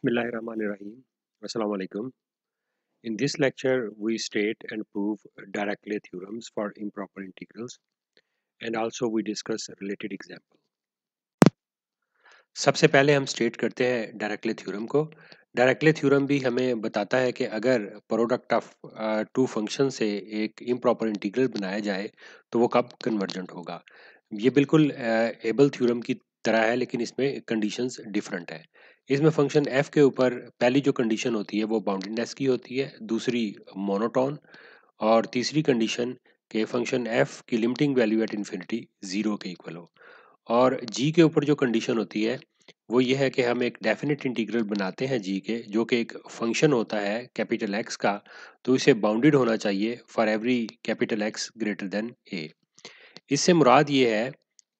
Bismillahirrahmanirrahim. Assalamu alaikum. In this lecture, we state and prove Dirac-Ley theorems for improper integrals, and also we discuss related example. सबसे पहले हम state करते हैं directly theorem को। Directly theorem भी हमें बताता है कि अगर प्रोडक्ट ऑफ टू फंक्शन से एक इम्प्रॉपर इंटीग्रल बनाया जाए तो वो कब कन्वर्जेंट होगा। ये बिल्कुल एबल थ्योरम की तरह है, लेकिन इसमें कंडीशंस डिफरेंट है। इसमें फंक्शन एफ के ऊपर पहली जो कंडीशन होती है वो बाउंडेडनेस की होती है, दूसरी मोनोटोन, और तीसरी कंडीशन के फंक्शन एफ की limiting value at infinity zero के इक्वल हो। और जी के ऊपर जो कंडीशन होती है वो ये है कि हम एक डेफिनेट इंटीग्रल बनाते हैं जी के, जो कि एक फंक्शन होता है कैपिटल एक्स का, तो इसे बाउंडेड होना चाहिए for every capital X greater than a. इससे मुराद ये है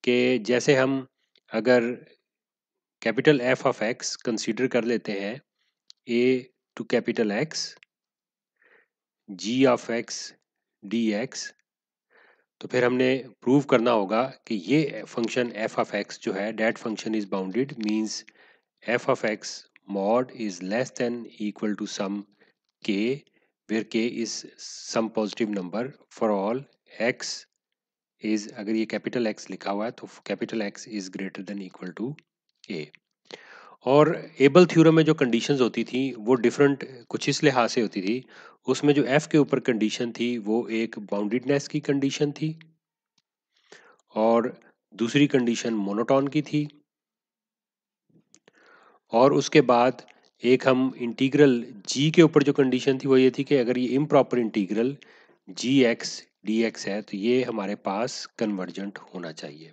कि जैसे हम अगर capital F of x consider कर लेते हैं a to capital X g of x d x, तो फिर हमने प्रूव करना होगा कि ये फंक्शन एफ ऑफ एक्स जो है that function is bounded, means f of x mod is less than equal to some k, where k is some positive number for all x is, अगर ये capital x लिखा हुआ है तो capital x is greater than equal to a। और able theorem में जो conditions होती थी वो डिफरेंट कुछ इस लिहाज से होती थी। उसमें जो f के ऊपर कंडीशन थी वो एक बाउंडेडनेस की कंडीशन थी, और दूसरी कंडीशन मोनोटोन की थी, और उसके बाद एक हम इंटीग्रल जी के ऊपर जो कंडीशन थी वो ये थी कि अगर ये इम्प्रॉपर इंटीग्रल जी एक्स डी एक्स है तो ये हमारे पास कन्वर्जेंट होना चाहिए।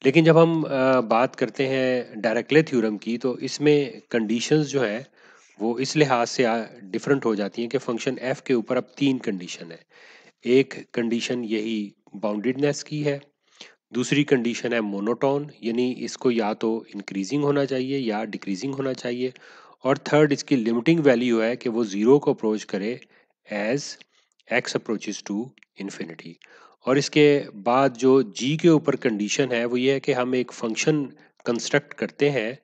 लेकिन जब हम बात करते हैं डायरेक्टली थ्योरम की तो इसमें कंडीशंस जो है वो इस लिहाज से डिफरेंट हो जाती हैं कि फंक्शन एफ के ऊपर अब तीन कंडीशन है। एक कंडीशन यही बाउंडेडनेस की है, दूसरी कंडीशन है मोनोटोन, यानी इसको या तो इंक्रीजिंग होना चाहिए या डिक्रीजिंग होना चाहिए, और थर्ड इसकी लिमिटिंग वैल्यू है कि वो ज़ीरो को अप्रोच करे as x approaches to infinity. और इसके बाद जो जी के ऊपर कंडीशन है वो ये है कि हम एक फंक्शन कंस्ट्रक्ट करते हैं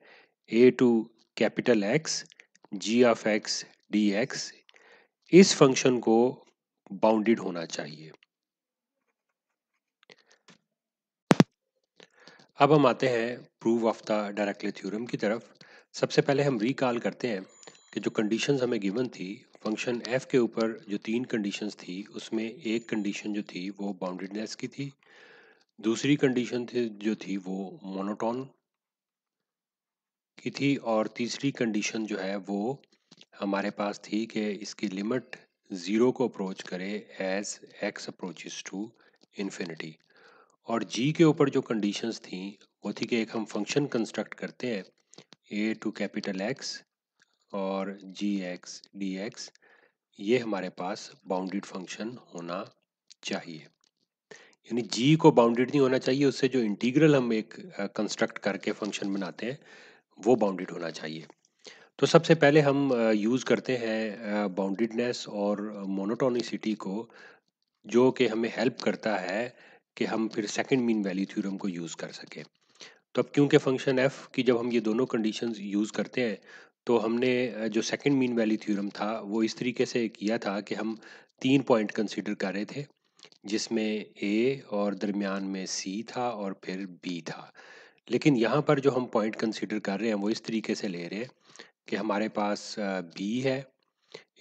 a to capital X g of x d x, इस फंक्शन को बाउंडेड होना चाहिए। अब हम आते हैं proof of the directly theorem की तरफ। सबसे पहले हम रिकॉल करते हैं कि जो कंडीशंस हमें गिवन थी फंक्शन एफ के ऊपर, जो तीन कंडीशंस थी उसमें एक कंडीशन जो थी वो बाउंडेडनेस की थी, दूसरी कंडीशन थी जो थी वो मोनोटोन की थी, और तीसरी कंडीशन जो है वो हमारे पास थी कि इसकी लिमिट ज़ीरो को अप्रोच करे as x approaches to infinity. और जी के ऊपर जो कंडीशंस थी वो थी कि एक हम फंक्शन कंस्ट्रक्ट करते हैं ए टू कैपिटल एक्स और जी एक्स डी एक्स, ये हमारे पास बाउंडेड फंक्शन होना चाहिए। यानी जी को बाउंडेड नहीं होना चाहिए, उससे जो इंटीग्रल हम एक कंस्ट्रक्ट करके फंक्शन बनाते हैं वो बाउंडेड होना चाहिए। तो सबसे पहले हम यूज़ करते हैं बाउंडेडनेस और मोनोटोनिसिटी को, जो कि हमें हेल्प करता है कि हम फिर सेकंड मीन वैल्यू थ्योरम को यूज़ कर सकें। तो अब क्योंकि फंक्शन एफ की जब हम ये दोनों कंडीशंस यूज़ करते हैं तो हमने जो सेकंड मीन वैल्यू थ्योरम था वो इस तरीके से किया था कि हम तीन पॉइंट कंसीडर कर रहे थे, जिसमें ए और दरमियान में सी था और फिर बी था। लेकिन यहाँ पर जो हम पॉइंट कंसीडर कर रहे हैं वो इस तरीके से ले रहे हैं कि हमारे पास बी है,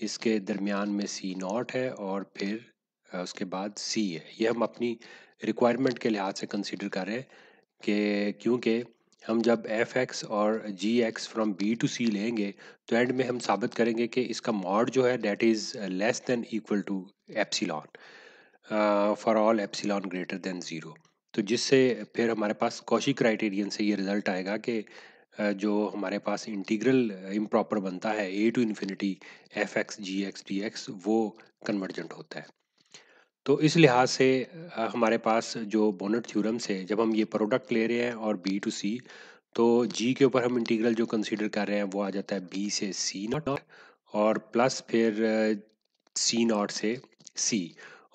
इसके दरमियान में सी नॉट है, और फिर उसके बाद सी है। ये हम अपनी रिक्वायरमेंट के लिहाज से कंसीडर कर रहे हैं कि क्योंकि हम जब एफ एक्स और जी एक्स फ्रॉम बी टू सी लेंगे तो एंड में हम साबित करेंगे कि इसका मॉड जो है that is less than equal to epsilon for all epsilon greater than zero. तो जिससे फिर हमारे पास कॉशी क्राइटेरियन से ये रिज़ल्ट आएगा कि जो हमारे पास इंटीग्रल इम्प्रॉपर बनता है a to infinity f x g x d x, वो कन्वर्जेंट होता है। तो इस लिहाज से हमारे पास जो बोनेट थ्योरम से जब हम ये प्रोडक्ट ले रहे हैं और बी टू सी, तो जी के ऊपर हम इंटीग्रल जो कंसीडर कर रहे हैं वो आ जाता है बी से सी नॉट, और प्लस फिर सी नॉट से सी,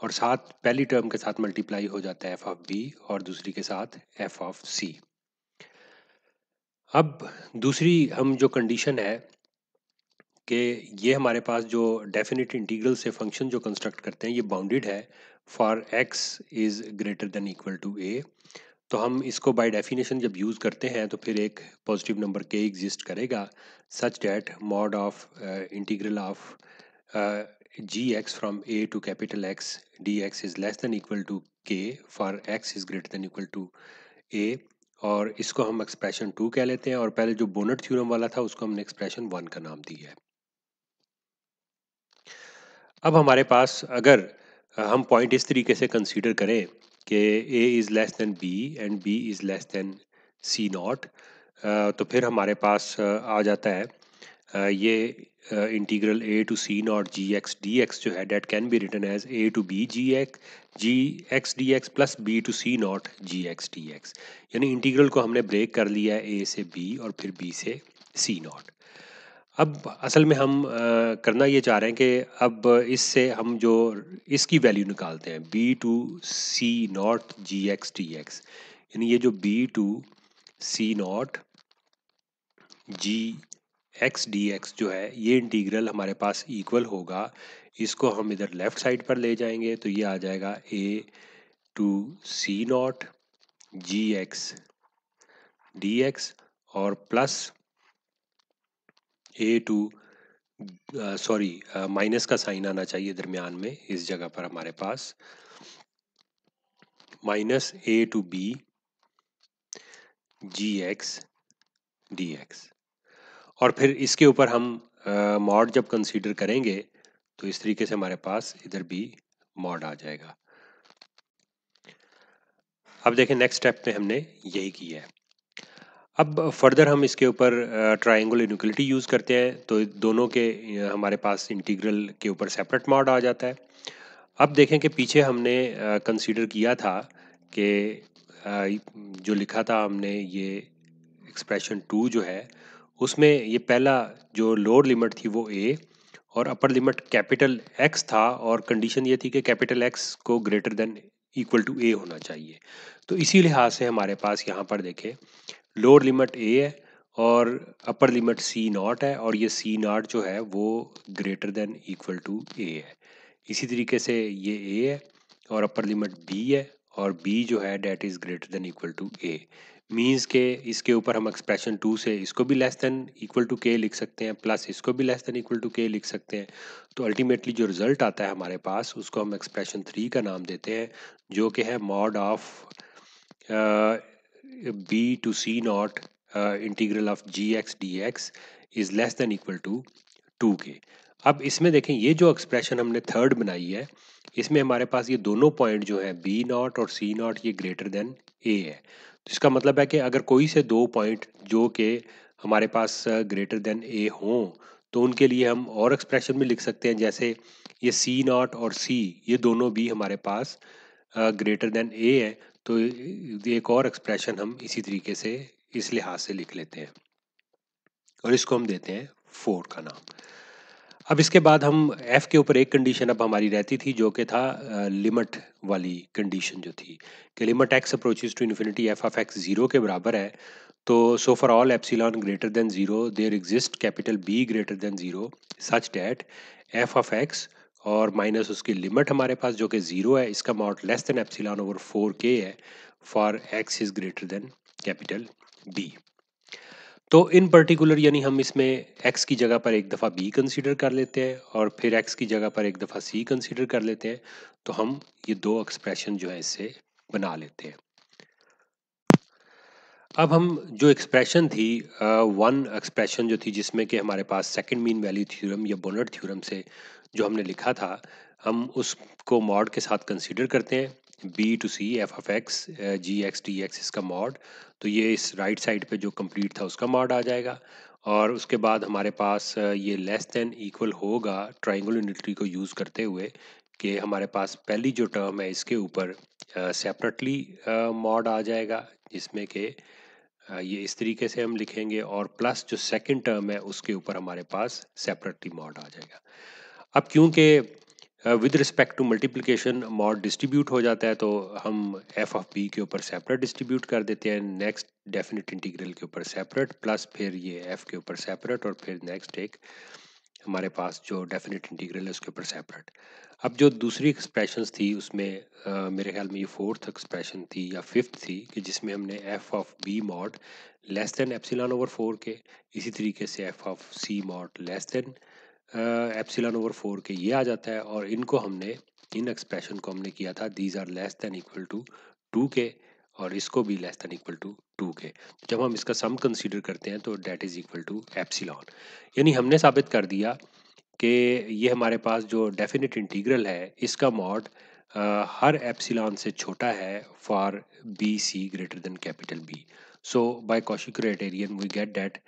और साथ पहली टर्म के साथ मल्टीप्लाई हो जाता है एफ ऑफ बी और दूसरी के साथ एफ ऑफ सी। अब दूसरी हम जो कंडीशन है कि ये हमारे पास जो डेफिनेट इंटीग्रल से फंक्शन जो कंस्ट्रक्ट करते हैं ये बाउंडेड है for x is greater than equal to a। तो हम इसको बाय डेफिनेशन जब यूज़ करते हैं तो फिर एक पॉजिटिव नंबर k एग्जिस्ट करेगा such that mod of integral of g x from a to capital X dx is less than equal to k for x is greater than equal to a। और इसको हम expression 2 कह लेते हैं और पहले जो बोनट थ्योरम वाला था उसको हमने एक्सप्रेशन 1 का नाम दिया है। अब हमारे पास अगर हम पॉइंट इस तरीके से कंसीडर करें कि a is less than b and b is less than c naught, तो फिर हमारे पास आ जाता है ये integral a to c naught g x d x जो है that can be written as a to b g x d x plus b to c naught g x d x. यानी इंटीग्रल को हमने break कर लिया है a से b और फिर b से c नॉट। अब असल में हम करना ये चाह रहे हैं कि अब इससे हम जो इसकी वैल्यू निकालते हैं b to c naught g x d x, यानी ये जो b to c naught g x d x जो है ये इंटीग्रल हमारे पास इक्वल होगा, इसको हम इधर लेफ्ट साइड पर ले जाएंगे तो ये आ जाएगा a to c naught g x d x और plus a to sorry minus का साइन आना चाहिए दरमियान में इस जगह पर हमारे पास minus a to b g x d x. और फिर इसके ऊपर हम मॉड जब कंसीडर करेंगे तो इस तरीके से हमारे पास इधर भी मॉड आ जाएगा। अब देखें नेक्स्ट स्टेप में हमने यही किया है। अब फर्दर हम इसके ऊपर ट्रायंगल इनइक्वालिटी यूज़ करते हैं तो दोनों के हमारे पास इंटीग्रल के ऊपर सेपरेट मॉड आ जाता है। अब देखें कि पीछे हमने कंसीडर किया था कि जो लिखा था हमने ये एक्सप्रेशन 2 जो है उसमें ये पहला जो लोअर लिमिट थी वो a और अपर लिमिट कैपिटल X था और कंडीशन ये थी कि कैपिटल X को greater than equal to a होना चाहिए। तो इसी लिहाज से हमारे पास यहाँ पर देखें लोअर लिमिट a है और अपर लिमिट c नॉट है और ये c नॉट जो है वो greater than equal to a है। इसी तरीके से ये a है और अपर लिमिट b है और b जो है that is greater than equal to a। Means के इसके ऊपर हम एक्सप्रेशन 2 से इसको भी less than equal to k लिख सकते हैं प्लस इसको भी less than equal to k लिख सकते हैं। तो अल्टीमेटली जो रिजल्ट आता है हमारे पास उसको हम एक्सप्रेशन 3 का नाम देते हैं जो कि है mod of b to c naught integral of g x d x is less than equal to 2k। अब इसमें देखें ये जो एक्सप्रेशन हमने थर्ड बनाई है इसमें हमारे पास ये दोनों पॉइंट जो है b नॉट और c नॉट ये ग्रेटर देन a है। तो इसका मतलब है कि अगर कोई से दो पॉइंट जो कि हमारे पास ग्रेटर देन a हों तो उनके लिए हम और एक्सप्रेशन भी लिख सकते हैं, जैसे ये c नॉट और c ये दोनों भी हमारे पास ग्रेटर देन a है। तो एक और एक्सप्रेशन हम इसी तरीके से इस लिहाज से लिख लेते हैं और इसको हम देते हैं 4 का नाम। अब इसके बाद हम f के ऊपर एक कंडीशन अब हमारी रहती थी जो कि था लिमिट वाली कंडीशन जो थी कि limit x approaches to infinity f of x 0 के बराबर है। तो so for all epsilon greater than 0 there exist capital B greater than 0 such that f of x और माइनस उसकी लिमिट हमारे पास जो कि 0 है इसका mod less than epsilon over 4k है for x is greater than capital B। तो इन पर्टिकुलर यानी हम इसमें x की जगह पर एक दफ़ा b कंसीडर कर लेते हैं और फिर x की जगह पर एक दफ़ा c कंसीडर कर लेते हैं तो हम ये दो एक्सप्रेशन जो है इससे बना लेते हैं। अब हम जो एक्सप्रेशन थी वन एक्सप्रेशन जो थी जिसमें कि हमारे पास सेकंड मीन वैल्यू थ्योरम या बोनट थ्योरम से जो हमने लिखा था हम उसको मॉड के साथ कंसीडर करते हैं b to c f of x g x d x इसका मॉड। तो ये इस राइट साइड पे जो कंप्लीट था उसका मॉड आ जाएगा और उसके बाद हमारे पास ये लेस देन इक्वल होगा ट्राइंगल यूनिटी को यूज़ करते हुए कि हमारे पास पहली जो टर्म है इसके ऊपर सेपरेटली मॉड आ जाएगा जिसमें कि ये इस तरीके से हम लिखेंगे और प्लस जो सेकंड टर्म है उसके ऊपर हमारे पास सेपरेटली मॉड आ जाएगा। अब क्योंकि with respect to multiplication mod distribute हो जाता है, तो हम एफ ऑफ बी के ऊपर सेपरेट डिस्ट्रीब्यूट कर देते हैं, नेक्स्ट डेफिनेट इंटीग्रल के ऊपर सेपरेट, प्लस फिर ये एफ के ऊपर सेपरेट, और फिर नेक्स्ट एक हमारे पास जो डेफिनेट इंटीग्रल है उसके ऊपर सेपरेट। अब जो दूसरी एक्सप्रेशंस थी उसमें मेरे ख्याल में ये फोर्थ एक्सप्रेशन थी या फिफ्थ थी, कि जिसमें हमने f of b mod less than epsilon over 4 k, इसी तरीके से f of c mod less than epsilon over 4 k ये आ जाता है, और इनको हमने, इन एक्सप्रेशन को हमने किया था these are less than equal to 2 k, और इसको भी लेस देन इक्वल टू 2 के। जब हम इसका सम कंसीडर करते हैं तो that is equal to epsilon. यानी हमने साबित कर दिया कि ये हमारे पास जो डेफिनेट इंटीग्रल है इसका मॉड हर एप्सिलॉन से छोटा है for b c greater than capital B. So by Cauchy criterion we get that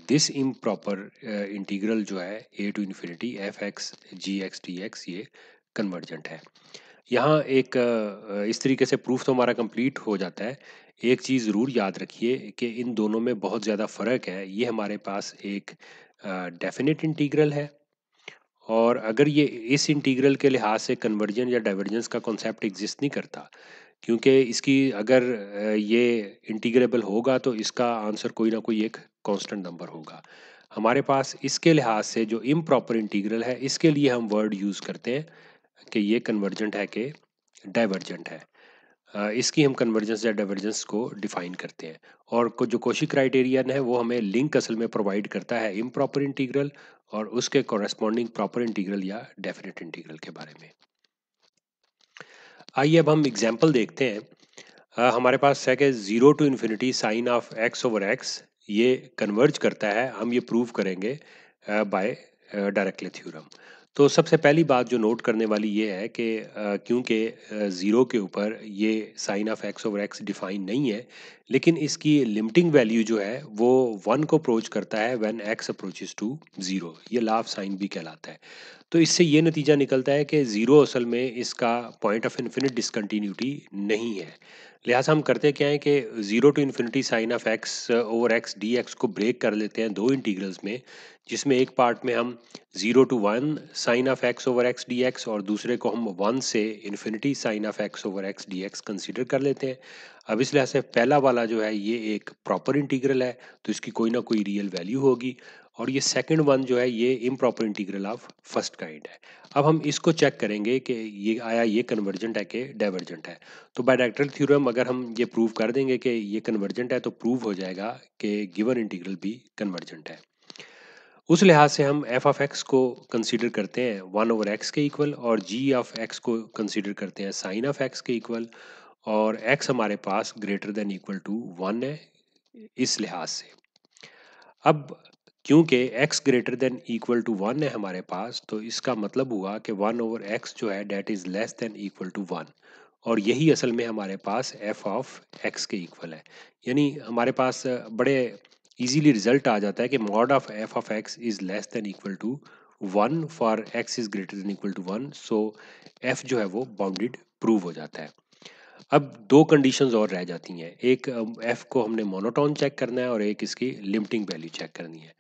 this improper integral जो है a to infinity f x g x d x ये कन्वर्जेंट है। यहाँ एक इस तरीके से प्रूफ तो हमारा कंप्लीट हो जाता है। एक चीज़ ज़रूर याद रखिए कि इन दोनों में बहुत ज़्यादा फ़र्क है। ये हमारे पास एक डेफिनेट इंटीग्रल है, और अगर ये इस इंटीग्रल के लिहाज से कन्वर्जन या डाइवर्जेंस का कॉन्सेप्ट एग्जिस्ट नहीं करता, क्योंकि इसकी अगर ये इंटीग्रेबल होगा तो इसका आंसर कोई ना कोई एक कांस्टेंट नंबर होगा। हमारे पास इसके लिहाज से जो इम्प्रॉपर इंटीग्रल है इसके लिए हम वर्ड यूज़ करते हैं कि ये कन्वर्जेंट है कि डाइवर्जेंट है। इसकी हम कन्वर्जेंस या डाइवर्जेंस को डिफाइन करते हैं, और जो कोशी क्राइटेरियन है वो हमें लिंक असल में प्रोवाइड करता है इम्प्रॉपर इंटीग्रल और उसके कॉरेस्पॉन्डिंग प्रॉपर इंटीग्रल या डेफिनेट इंटीग्रल के बारे में। आइए अब हम एग्जाम्पल देखते हैं। हमारे पास है कि zero to infinity sine of x over x ये कन्वर्ज करता है, हम ये प्रूव करेंगे बाय डायरेक्टली थ्योरम। तो सबसे पहली बात जो नोट करने वाली ये है कि क्योंकि ज़ीरो के ऊपर ये sine of x over x define नहीं है, लेकिन इसकी लिमिटिंग वैल्यू जो है वो वन को अप्रोच करता है when x approaches to zero, ये लॉ ऑफ साइन भी कहलाता है। तो इससे ये नतीजा निकलता है कि ज़ीरो असल में इसका पॉइंट ऑफ इन्फिनिट डिसकंटिन्यूटी नहीं है। लिहाजा हम करते क्या है कि zero to infinity sine of x over x d x को ब्रेक कर लेते हैं दो इंटीग्रल्स में, जिसमें एक पार्ट में हम zero to one sine of x over x d x और दूसरे को हम वन से infinity sine of x over x d x consider कर लेते हैं। अब इस लिहाज से पहला वाला जो है ये एक प्रॉपर इंटीग्रल है, तो इसकी कोई ना कोई रियल वैल्यू होगी, और ये सेकंड वन जो है ये improper integral of first kind है। अब हम इसको चेक करेंगे कि ये आया ये कन्वर्जेंट है कि डाइवर्जेंट है। तो बाय डायरेक्टल थ्योरम अगर हम ये प्रूव कर देंगे कि ये कन्वर्जेंट है, तो प्रूव हो जाएगा कि गिवन इंटीग्रल भी कन्वर्जेंट है। उस लिहाज से हम एफ ऑफ एक्स को कंसीडर करते हैं वन ओवर एक्स के इक्वल, और जी ऑफ एक्स को कंसीडर करते हैं साइन ऑफ एक्स के इक्वल, और एक्स हमारे पास greater than equal to one है इस लिहाज से। अब क्योंकि x greater than equal to one है हमारे पास, तो इसका मतलब हुआ कि वन ओवर एक्स जो है that is less than equal to one, और यही असल में हमारे पास f ऑफ x के इक्वल है। यानी हमारे पास बड़े इजीली रिजल्ट आ जाता है कि mod of f of x is less than equal to one for x is greater than equal to one, so f जो है वो बाउंडेड प्रूव हो जाता है। अब दो कंडीशंस और रह जाती हैं, एक f को हमने मोनोटोन चेक करना है और एक इसकी लिमिटिंग वैल्यू चेक करनी है।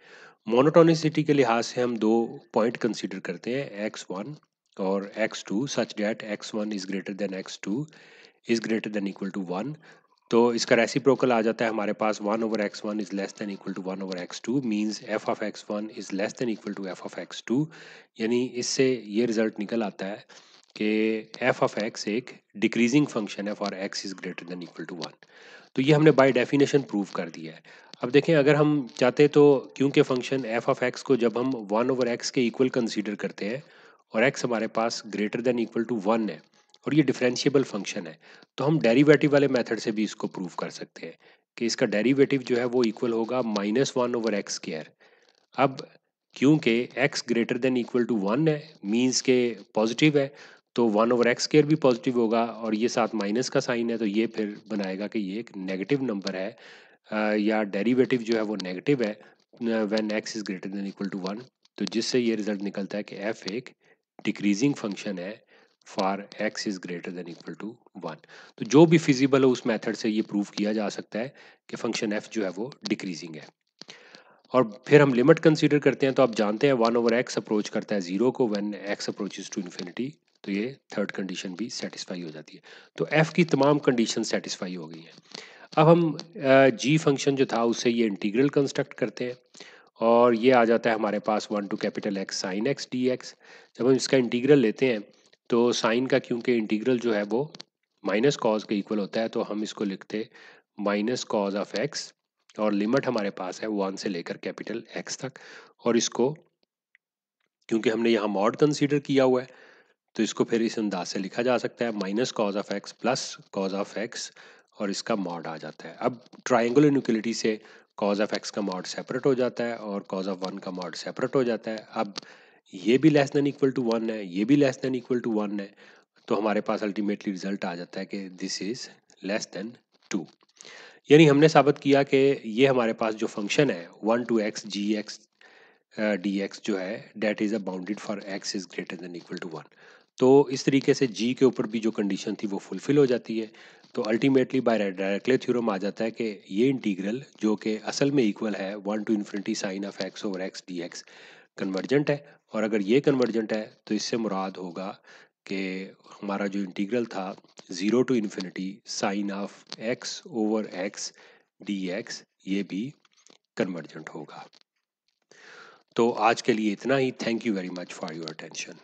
मोनोटोनिसिटी के लिहाज से हम दो पॉइंट कंसीडर करते हैं x1 और x2 such that x1 is greater than x2 is greater than equal to one. तो इसका रेसिप्रोकल आ जाता है हमारे पास one over x one is less than equal to one over x two, means f of x one is less than equal to f of x two. यानी इससे ये रिजल्ट निकल आता है कि एफ ऑफ एक्स एक decreasing function है for x is greater than equal to one. तो ये हमने बाय डेफिनेशन प्रूव कर दिया है। अब देखें, अगर हम चाहते तो, क्योंकि फंक्शन एफ ऑफ एक्स को जब हम वन ओवर एक्स के इक्वल कंसीडर करते हैं और एक्स हमारे पास greater than equal to one है और ये डिफरेंशिएबल फंक्शन है, तो हम डेरिवेटिव वाले मेथड से भी इसको प्रूव कर सकते हैं कि इसका डेरिवेटिव जो है वो इक्वल होगा minus one over x square. अब क्योंकि x greater than equal to one है, मीन्स के पॉजिटिव है, तो वन ओवर एक्स स्क्वायर भी पॉजिटिव होगा, और ये साथ माइनस का साइन है, तो ये फिर बनाएगा कि ये एक नेगेटिव नंबर है, या डेरिवेटिव जो है वो नेगेटिव है when x is greater than equal to one. तो जिससे ये रिजल्ट निकलता है कि f एक डिक्रीजिंग फंक्शन है for x is greater than equal to one. तो जो भी फिजिबल हो उस मेथड से ये प्रूव किया जा सकता है कि फंक्शन f जो है वो डिक्रीजिंग है। और फिर हम लिमिट कंसीडर करते हैं, तो आप जानते हैं 1/x अप्रोच करता है 0 को when x approaches to infinity, तो ये थर्ड कंडीशन भी सेटिस्फाई हो जाती है। तो f की तमाम कंडीशन सेटिस्फाई हो गई हैं। अब हम g फंक्शन जो था उससे ये इंटीग्रल कंस्ट्रक्ट करते हैं और ये आ जाता है हमारे पास 1 to capital X sin x dx। जब हम इसका इंटीग्रल लेते हैं तो साइन का, क्योंकि इंटीग्रल जो है वो माइनस कॉज के इक्वल होता है, तो हम इसको लिखते माइनस कॉज ऑफ x, और लिमिट हमारे पास है 1 से लेकर कैपिटल X तक। और इसको क्योंकि हमने यहाँ मॉड कंसीडर किया हुआ है, तो इसको फिर इस अंदाज से लिखा जा सकता है minus cos of x plus cos of x, और इसका मॉड आ जाता है। अब ट्राइंगल इनइक्वलिटी से कॉज ऑफ एक्स का मॉड सेपरेट हो जाता है और कॉज ऑफ वन का मॉड सेपरेट हो जाता है। अब ये भी less than equal to one है, ये भी less than equal to one है, तो हमारे पास अल्टीमेटली रिजल्ट आ जाता है कि this is less than two. यानी हमने साबित किया कि ये हमारे पास जो फंक्शन है 1 to x g x d x जो है that is a bounded for x is greater than equal to one. तो इस तरीके से जी के ऊपर भी जो कंडीशन थी वो फुलफिल हो जाती है। तो अल्टीमेटली बाय डायरेक्टली थ्योरम आ जाता है कि ये इंटीग्रल जो कि असल में इक्वल है 1 to infinity sine of x over x d x convergent है। और अगर ये कन्वर्जेंट है तो इससे मुराद होगा कि हमारा जो इंटीग्रल था 0 to infinity sine of x over x d x ये भी कन्वर्जेंट होगा। तो आज के लिए इतना ही। Thank you very much for your attention.